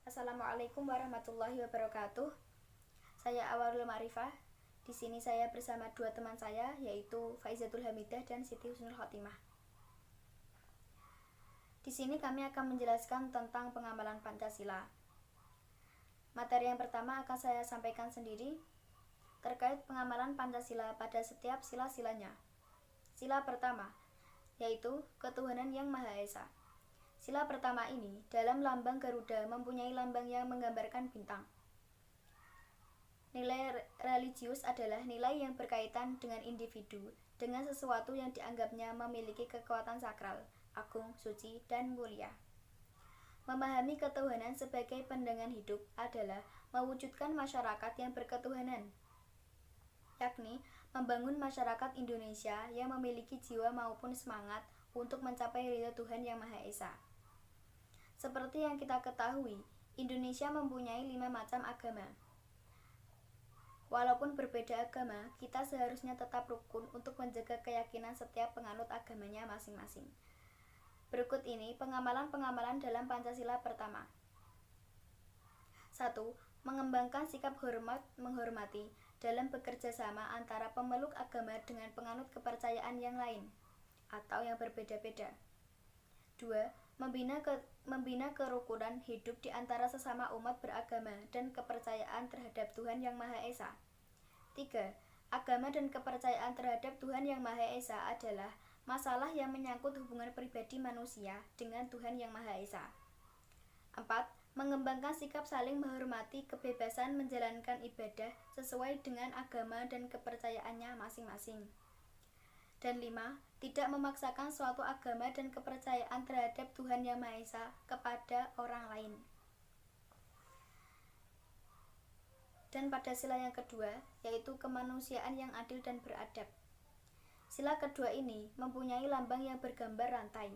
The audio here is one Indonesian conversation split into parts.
Assalamualaikum warahmatullahi wabarakatuh. Saya Awalul Ma'rifah. Di sini saya bersama dua teman saya, yaitu Faizatul Hamidah dan Siti Husnul Khotimah. Di sini kami akan menjelaskan tentang pengamalan Pancasila. Materi yang pertama akan saya sampaikan sendiri terkait pengamalan Pancasila pada setiap sila-silanya. Sila pertama, yaitu ketuhanan yang Maha Esa. Sila pertama ini dalam lambang Garuda mempunyai lambang yang menggambarkan bintang. Nilai religius adalah nilai yang berkaitan dengan individu, dengan sesuatu yang dianggapnya memiliki kekuatan sakral, agung, suci, dan mulia. Memahami ketuhanan sebagai pandangan hidup adalah mewujudkan masyarakat yang berketuhanan, yakni membangun masyarakat Indonesia yang memiliki jiwa maupun semangat untuk mencapai ridho Tuhan Yang Maha Esa. Seperti yang kita ketahui, Indonesia mempunyai 5 macam agama. Walaupun berbeda agama, kita seharusnya tetap rukun untuk menjaga keyakinan setiap penganut agamanya masing-masing. Berikut ini pengamalan-pengamalan dalam Pancasila pertama. 1. Mengembangkan sikap hormat menghormati dalam bekerja sama antara pemeluk agama dengan penganut kepercayaan yang lain atau yang berbeda-beda. 2. Membina kerukunan hidup di antara sesama umat beragama dan kepercayaan terhadap Tuhan Yang Maha Esa. 3. Agama dan kepercayaan terhadap Tuhan Yang Maha Esa adalah masalah yang menyangkut hubungan pribadi manusia dengan Tuhan Yang Maha Esa. 4. Mengembangkan sikap saling menghormati kebebasan menjalankan ibadah sesuai dengan agama dan kepercayaannya masing-masing. Dan 5. Tidak memaksakan suatu agama dan kepercayaan terhadap Tuhan Yang Maha Esa kepada orang lain. Dan pada sila yang kedua, yaitu kemanusiaan yang adil dan beradab. Sila kedua ini mempunyai lambang yang bergambar rantai.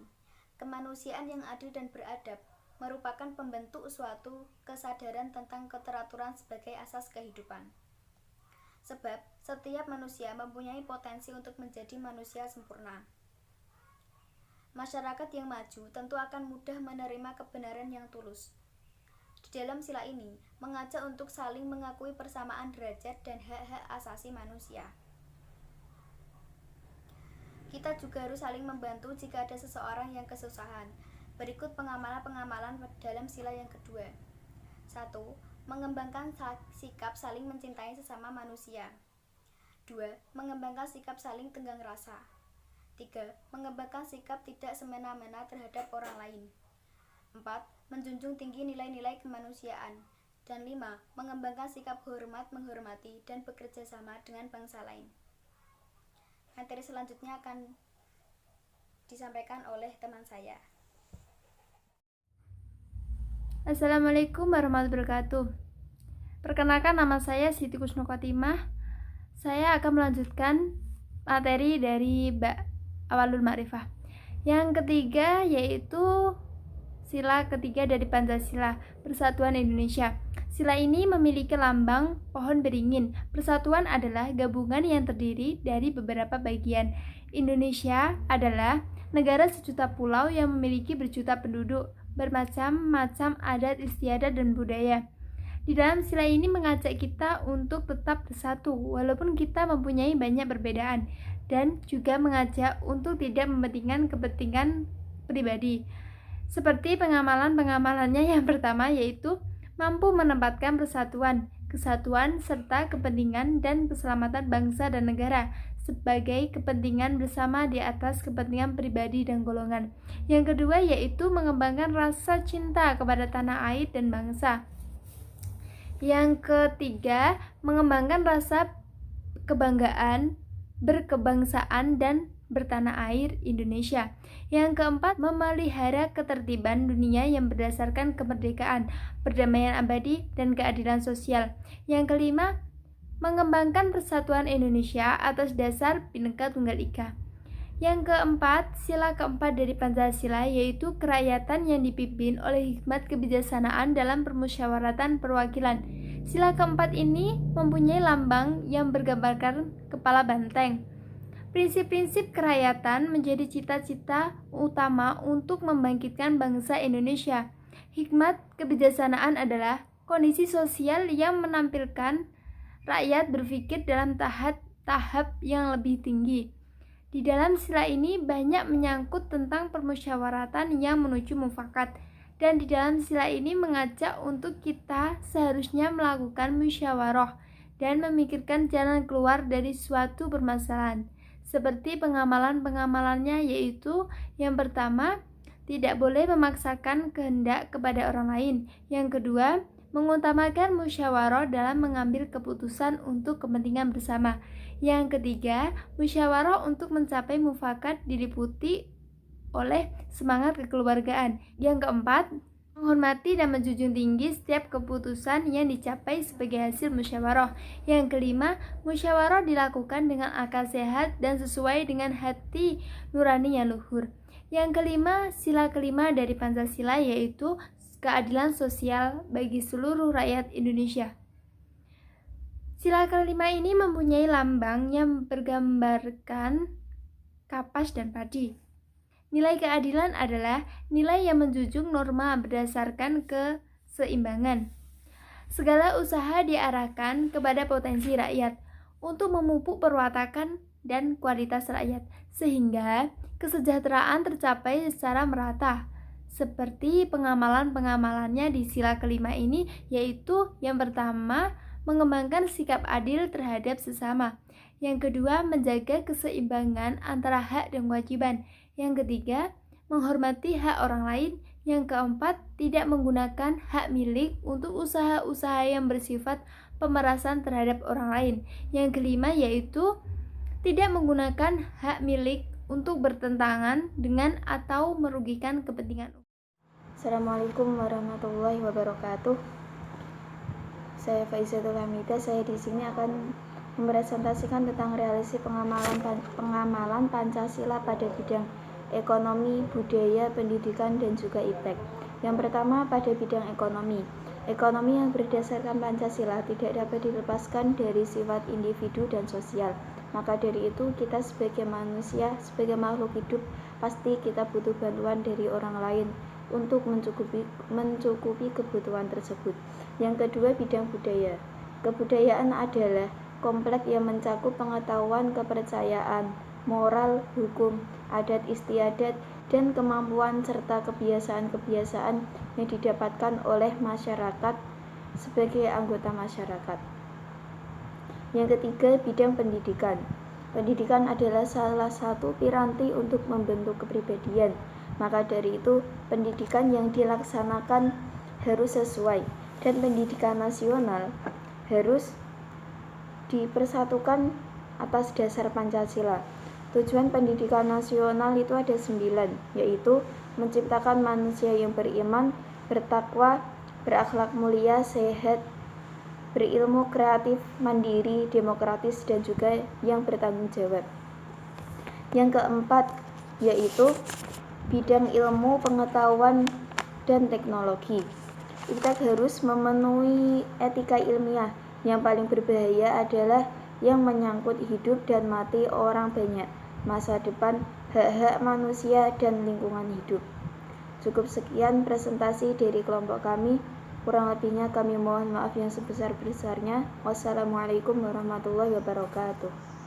Kemanusiaan yang adil dan beradab merupakan pembentuk suatu kesadaran tentang keteraturan sebagai asas kehidupan. Sebab setiap manusia mempunyai potensi untuk menjadi manusia sempurna. Masyarakat yang maju tentu akan mudah menerima kebenaran yang tulus. Di dalam sila ini mengajak untuk saling mengakui persamaan derajat dan hak-hak asasi manusia. Kita juga harus saling membantu jika ada seseorang yang kesusahan. Berikut pengamalan-pengamalan dalam sila yang kedua. 1. Mengembangkan sikap saling mencintai sesama manusia. 2. Mengembangkan sikap saling tenggang rasa. 3. Mengembangkan sikap tidak semena-mena terhadap orang lain. 4. Menjunjung tinggi nilai-nilai kemanusiaan. Dan 5. Mengembangkan sikap hormat menghormati dan bekerja sama dengan bangsa lain. Materi selanjutnya akan disampaikan oleh teman saya. Assalamualaikum warahmatullahi wabarakatuh. Perkenalkan, nama saya Siti Husnul Khotimah. Saya akan melanjutkan materi dari Mbak Awalul Ma'rifah. Yang ketiga yaitu sila ketiga dari Pancasila, Persatuan Indonesia. Sila ini memiliki lambang pohon beringin. Persatuan adalah gabungan yang terdiri dari beberapa bagian. Indonesia adalah negara sejuta pulau yang memiliki berjuta penduduk, bermacam-macam adat istiadat dan budaya. Di dalam sila ini mengajak kita untuk tetap bersatu walaupun kita mempunyai banyak perbedaan, dan juga mengajak untuk tidak mementingkan kepentingan pribadi. Seperti pengamalan-pengamalannya yang pertama yaitu mampu menempatkan persatuan, kesatuan, serta kepentingan dan keselamatan bangsa dan negara sebagai kepentingan bersama di atas kepentingan pribadi dan golongan. Yang kedua yaitu mengembangkan rasa cinta kepada tanah air dan bangsa. Yang ketiga, mengembangkan rasa kebanggaan, berkebangsaan dan bertanah air Indonesia. Yang keempat, memelihara ketertiban dunia yang berdasarkan kemerdekaan, perdamaian abadi, dan keadilan sosial. Yang kelima, mengembangkan persatuan Indonesia atas dasar Bhinneka Tunggal Ika. Yang keempat, sila keempat dari Pancasila yaitu kerakyatan yang dipimpin oleh hikmat kebijaksanaan dalam permusyawaratan perwakilan. Sila keempat ini mempunyai lambang yang bergambarkan kepala banteng. Prinsip-prinsip kerakyatan menjadi cita-cita utama untuk membangkitkan bangsa Indonesia. Hikmat kebijaksanaan adalah kondisi sosial yang menampilkan rakyat berpikir dalam tahap yang lebih tinggi. Di dalam sila ini banyak menyangkut tentang permusyawaratan yang menuju mufakat, dan di dalam sila ini mengajak untuk kita seharusnya melakukan musyawarah dan memikirkan jalan keluar dari suatu permasalahan. Seperti pengamalan-pengamalannya, yaitu yang pertama, tidak boleh memaksakan kehendak kepada orang lain. Yang kedua, mengutamakan musyawarah dalam mengambil keputusan untuk kepentingan bersama. Yang ketiga, musyawarah untuk mencapai mufakat diliputi oleh semangat kekeluargaan. Yang keempat, menghormati dan menjunjung tinggi setiap keputusan yang dicapai sebagai hasil musyawarah. Yang kelima, musyawarah dilakukan dengan akal sehat dan sesuai dengan hati nurani yang luhur. Yang kelima, sila kelima dari Pancasila, yaitu keadilan sosial bagi seluruh rakyat Indonesia. Sila kelima ini mempunyai lambang yang bergambarkan kapas dan padi. Nilai keadilan adalah nilai yang menjunjung norma berdasarkan keseimbangan. Segala usaha diarahkan kepada potensi rakyat untuk memupuk perwatakan dan kualitas rakyat, sehingga kesejahteraan tercapai secara merata. Seperti pengamalan-pengamalannya di sila kelima ini, yaitu yang pertama, mengembangkan sikap adil terhadap sesama. Yang kedua, menjaga keseimbangan antara hak dan kewajiban. Yang ketiga, menghormati hak orang lain. Yang keempat, tidak menggunakan hak milik untuk usaha-usaha yang bersifat pemerasan terhadap orang lain. Yang kelima, yaitu tidak menggunakan hak milik untuk bertentangan dengan atau merugikan kepentingan. Assalamualaikum warahmatullahi wabarakatuh. Saya Faizatul Hamidah. Saya di sini akan mempresentasikan tentang realisasi pengamalan Pancasila pada bidang ekonomi, budaya, pendidikan, dan juga iptek. Yang pertama, pada bidang ekonomi. Ekonomi yang berdasarkan Pancasila tidak dapat dilepaskan dari sifat individu dan sosial. Maka dari itu, kita sebagai manusia, sebagai makhluk hidup, pasti kita butuh bantuan dari orang lain untuk mencukupi kebutuhan tersebut. Yang kedua, bidang budaya. Kebudayaan adalah kompleks yang mencakup pengetahuan, kepercayaan, moral, hukum, adat istiadat, dan kemampuan serta kebiasaan-kebiasaan yang didapatkan oleh masyarakat sebagai anggota masyarakat. Yang ketiga, bidang pendidikan. Pendidikan adalah salah satu piranti untuk membentuk kepribadian. Maka dari itu, pendidikan yang dilaksanakan harus sesuai, dan pendidikan nasional harus dipersatukan atas dasar Pancasila. Tujuan pendidikan nasional itu ada 9, yaitu menciptakan manusia yang beriman, bertakwa, berakhlak mulia, sehat, berilmu, kreatif, mandiri, demokratis, dan juga yang bertanggung jawab. Yang keempat, yaitu bidang ilmu, pengetahuan, dan teknologi. Kita harus memenuhi etika ilmiah. Yang paling berbahaya adalah yang menyangkut hidup dan mati orang banyak, masa depan, hak-hak manusia, dan lingkungan hidup. Cukup sekian presentasi dari kelompok kami. Kurang lebihnya kami mohon maaf yang sebesar-besarnya. Wassalamualaikum warahmatullahi wabarakatuh.